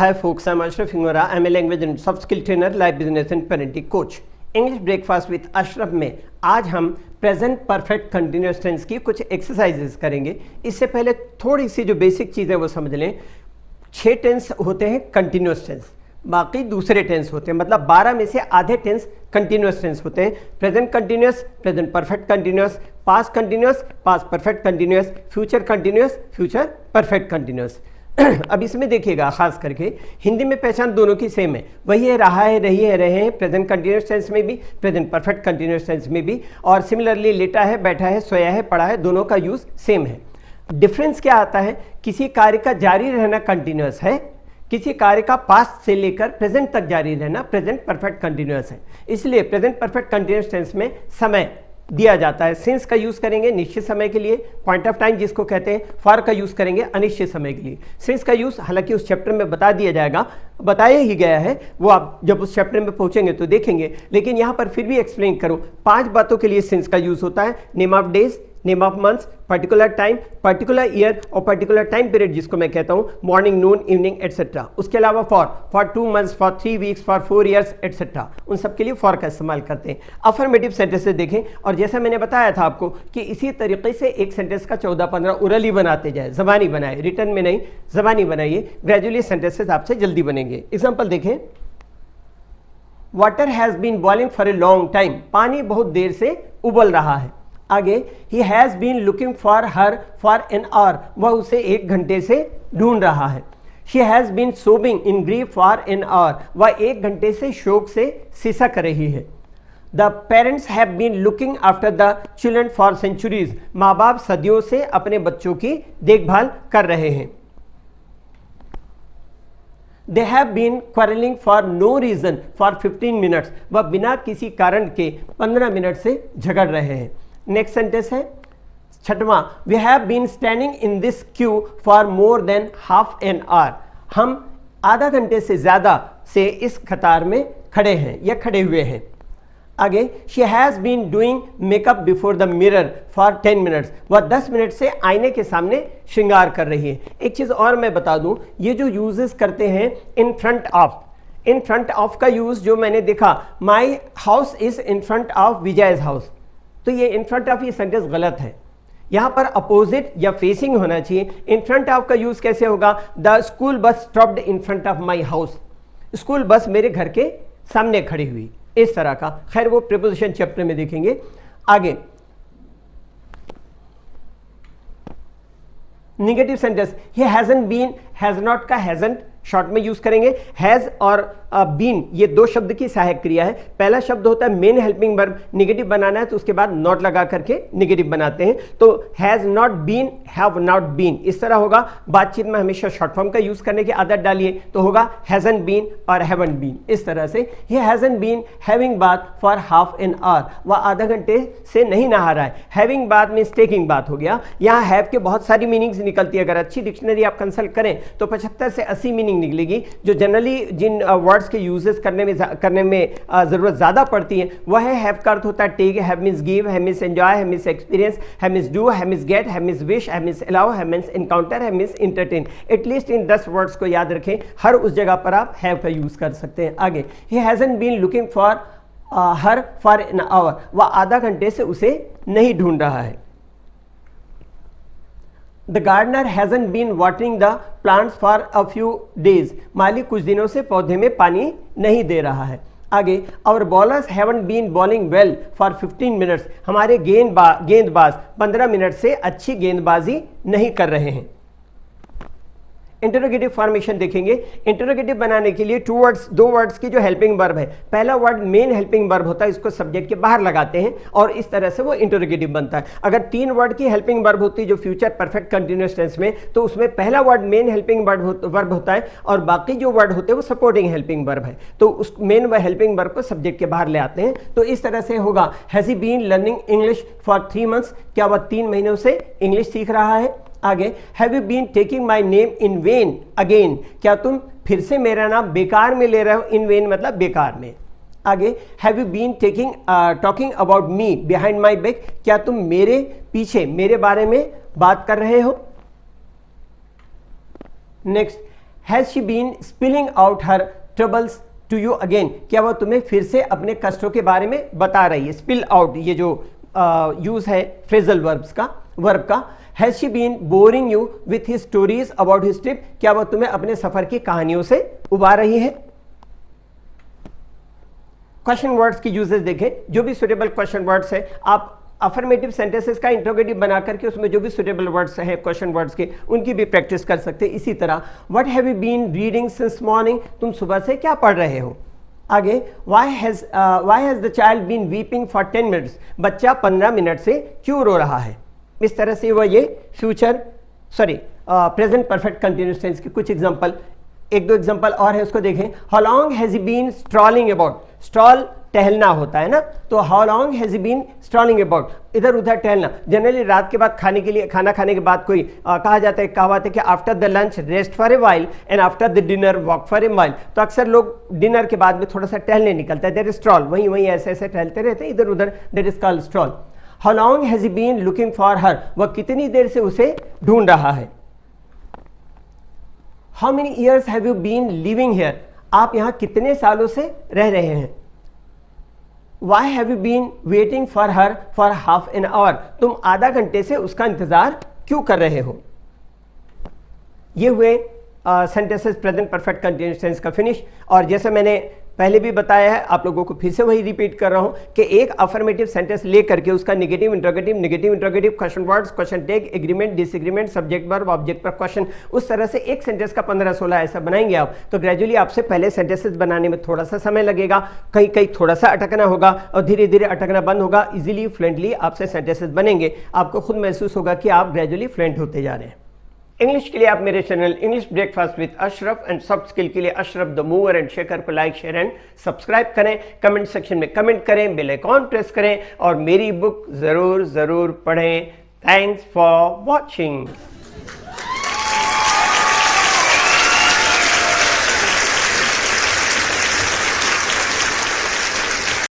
Hi folks, I'm Ashraf Ingora. I'm a language and soft skill trainer, life business and parenting coach. English breakfast with Ashraf में आज हम present perfect continuous tense की कुछ exercises करेंगे। इससे पहले थोड़ी सी जो बेसिक चीज़ है वो समझ लें। 6 टेंस होते हैं कंटिन्यूअस टेंस, बाकी दूसरे टेंस होते हैं, मतलब 12 में से आधे टेंस कंटिन्यूअस टेंस होते हैं। Present continuous, present perfect continuous, past continuous, past perfect continuous, future continuous, future perfect continuous. अब इसमें देखिएगा, खास करके हिंदी में पहचान दोनों की सेम है, वही है, रहा है, रही है, रहे हैं, प्रेजेंट कंटिन्यूअस टेंस में भी, प्रेजेंट परफेक्ट कंटिन्यूअस टेंस में भी, और सिमिलरली लेटा है, बैठा है, सोया है, पढ़ा है, दोनों का यूज सेम है। डिफरेंस क्या आता है? किसी कार्य का जारी रहना कंटिन्यूअस है, किसी कार्य का पास्ट से लेकर प्रेजेंट तक जारी रहना प्रेजेंट परफेक्ट कंटिन्यूअस है। इसलिए प्रेजेंट परफेक्ट कंटिन्यूअस टेंस में समय दिया जाता है। सिंस का यूज करेंगे निश्चित समय के लिए, पॉइंट ऑफ टाइम जिसको कहते हैं, फॉर का यूज करेंगे अनिश्चित समय के लिए। सिंस का यूज हालांकि उस चैप्टर में बता दिया जाएगा, बताया ही गया है, वो आप जब उस चैप्टर में पहुंचेंगे तो देखेंगे, लेकिन यहां पर फिर भी एक्सप्लेन करो। 5 बातों के लिए सिंस का यूज होता है: name of days, name of months, particular time, particular year और पर्टिकुलर टाइम पीरियड जिसको मैं कहता हूं मॉर्निंग, नून, इवनिंग एटसेट्रा। उसके अलावा for 2 months, for 3 weeks, for 4 years etcetera, उन सब के लिए फॉर का इस्तेमाल करते हैं। अफर्मेटिव सेंटेंसेस देखें, और जैसा मैंने बताया था आपको कि इसी तरीके से एक सेंटेंस का 14-15 ओरली बनाते जाए, जबानी बनाए, रिटर्न में नहीं, जबानी बनाइए, ग्रेजुअली सेंटेंसेस आपसे जल्दी बनेंगे। एग्जाम्पल देखें, water has been boiling for a long time, पानी बहुत देर से उबल रहा है। आगे, he has been looking for her for an hour, वह उसे 1 घंटे से ढूंढ रहा है। She has been sobbing in grief for an hour, वह 1 घंटे से शोक से सिसक रही है। The parents have been looking after the children for centuries, माँ बाप सदियों से अपने बच्चों की देखभाल कर रहे हैं। They have been quarreling for no reason for 15 minutes, वह बिना किसी कारण के 15 मिनट से झगड़ रहे हैं। नेक्स्ट सेंटेंस है 6वां, we have been standing in this queue for more than half an hour, हम आधा घंटे से ज़्यादा से इस कतार में खड़े हैं या खड़े हुए हैं। आगे, she has been doing makeup before the mirror for 10 minutes, वह 10 मिनट से आईने के सामने श्रृंगार कर रही है। एक चीज़ और मैं बता दूं, ये जो यूजेस करते हैं in front of, in front of का यूज जो मैंने देखा, my house is in front of Vijay's house, तो ये इन फ्रंट ऑफ, ये सेंटेंस गलत है, यहां पर अपोजिट या फेसिंग होना चाहिए। इन फ्रंट ऑफ का यूज कैसे होगा? The school bus stopped in front of my house, school bus मेरे घर के सामने खड़ी हुई, इस तरह का। खैर वो प्रीपोजिशन चैप्टर में देखेंगे। आगे, negative sentence, he hasn't been, has not का हैजंट शॉर्ट में यूज करेंगे। हैज और बीन ये 2 शब्द की सहायक क्रिया है। पहला शब्द होता है मेन हेल्पिंग वर्ब, नेगेटिव बनाना है तो उसके बाद नॉट लगा करके नेगेटिव बनाते हैं, तो has not been, have not been, इस तरह होगा। बातचीत में हमेशा शॉर्ट फॉर्म का यूज करने की आदत डालिए, तो होगा हैजंट बीन और हैवंट बीन, इस तरह से। He hasn't been having bath for half an hour, वह आधा घंटे से नहीं नहा रहा है। Having bath means taking bath हो गया। यहाँ हैव के बहुत सारी मीनिंग्स निकलती है, अगर अच्छी डिक्शनरी आप कंसल्ट करें तो 75 से 80 मीनिंग निकलेगी। जो जनरली जिन वर्ड्स के यूजेस करने में जरूरत ज्यादा पड़ती है, वह है हैव का अर्थ होता है take, have means give, have means enjoy, have means experience, have means do, have means get, have means wish, have means allow, have means encounter, have means entertain. At least इन 10 वर्ड्स को याद रखें, हर उस जगह पर आप हैव का use कर सकते हैं। आगे, he hasn't been looking for her for an hour, वह आधा घंटे से उसे नहीं ढूंढ रहा है। The gardener hasn't been watering the plants for a few days, माली कुछ दिनों से पौधे में पानी नहीं दे रहा है। आगे, our bowlers haven't been bowling well for 15 minutes, हमारे गेंदबाज 15 मिनट से अच्छी गेंदबाजी नहीं कर रहे हैं। इंटरोगेटिव फॉर्मेशन देखेंगे। इंटरोगेटिव बनाने के लिए 2 वर्ड्स की जो हेल्पिंग वर्ब है, पहला वर्ड मेन हेल्पिंग वर्ब होता है, इसको सब्जेक्ट के बाहर लगाते हैं और इस तरह से वो इंटरोगेटिव बनता है। अगर 3 वर्ड की हेल्पिंग वर्ब होती है जो फ्यूचर परफेक्ट कंटिन्यूअस टेंस में, तो उसमें पहला वर्ड मेन हेल्पिंग वर्ब होता है और बाकी जो वर्ड होते हैं वो सपोर्टिंग हेल्पिंग वर्ब है, तो उस मेन व हेल्पिंग वर्ब को सब्जेक्ट के बाहर ले आते हैं। तो इस तरह से होगा, has he been learning English for 3 months, क्या वह 3 महीनों से इंग्लिश सीख रहा है। आगे, have you been taking my name in vain again, क्या तुम फिर से मेरा नाम बेकार में ले रहे हो। इन वेन मतलब बेकार में। आगे, have you been talking about me behind my back, क्या तुम मेरे पीछे मेरे बारे में बात कर रहे हो। Next, has she been spilling out her troubles to you again, क्या वो तुम्हें फिर से अपने कष्टों के बारे में बता रही है। स्पिल आउट ये जो यूज है फ्रेजल वर्ब का। Has she been boring you with his stories about his trip, क्या वो तुम्हें अपने सफर की कहानियों से उबार रही है। क्वेश्चन वर्ड्स की यूजेस देखें, जो भी सुटेबल क्वेश्चन वर्ड्स है आप अफर्मेटिव सेंटेंसेस का इंट्रोगेटिव बना करके उसमें जो भी सुटेबल वर्ड्स हैं क्वेश्चन वर्ड्स के उनकी भी प्रैक्टिस कर सकते हैं। इसी तरह what have you been reading since morning, तुम सुबह से क्या पढ़ रहे हो। आगे why has the child been weeping for 10 minutes, बच्चा 15 मिनट से क्यों रो रहा है। इस तरह से वो ये प्रेजेंट परफेक्ट कंटिन्यूअस टेंस की कुछ एग्जांपल, एक दो एग्जांपल और है उसको देखें। How long has he been strolling about, stroll टहलना होता है ना, तो how long has he been strolling about, इधर उधर टहलना। जनरली रात के बाद खाने के लिए, खाना खाने के बाद कोई कहा जाता है, कहावत है कि after the lunch rest for a while and after the dinner walk for a mile, तो अक्सर लोग डिनर के बाद में थोड़ा सा टहलने निकलता है, दैट इज स्ट्रॉल, वहीं ऐसे ऐसे टहलते रहते हैं इधर उधर, that is called stroll. How long has he been looking for her, वह कितनी देर से उसे ढूंढ रहा है। How many years have you been living here, आप यहां कितने सालों से रह रहे हैं। Why have you been waiting for her for half an hour, तुम आधा घंटे से उसका इंतजार क्यों कर रहे हो। ये हुए sentences present perfect continuous tense का फिनिश। और जैसे मैंने पहले भी बताया है, आप लोगों को फिर से वही रिपीट कर रहा हूं कि एक अफर्मेटिव सेंटेंस ले करके उसका negative interrogative question words, question tag, agreement, disagreement, subject verb, object पर क्वेश्चन, उस तरह से एक सेंटेंस का 15-16 ऐसा बनाएंगे आप, तो ग्रेजुअली आपसे पहले सेंटेंसेस बनाने में थोड़ा सा समय लगेगा, कहीं कहीं थोड़ा सा अटकना होगा और धीरे धीरे अटकना बंद होगा, इजीली फ्लुएंटली आपसे सेंटेंसेस बनेंगे, आपको खुद महसूस होगा कि आप ग्रेजुअली फ्लुएंट होते जा रहे हैं। इंग्लिश के लिए आप मेरे channel English breakfast with Ashraf and soft skill के लिए Ashraf the mover and shaker को लाइक, शेयर एंड सब्सक्राइब करें, कमेंट सेक्शन में कमेंट करें, बेल आइकॉन प्रेस करें और मेरी बुक जरूर पढ़ें। Thanks for watching.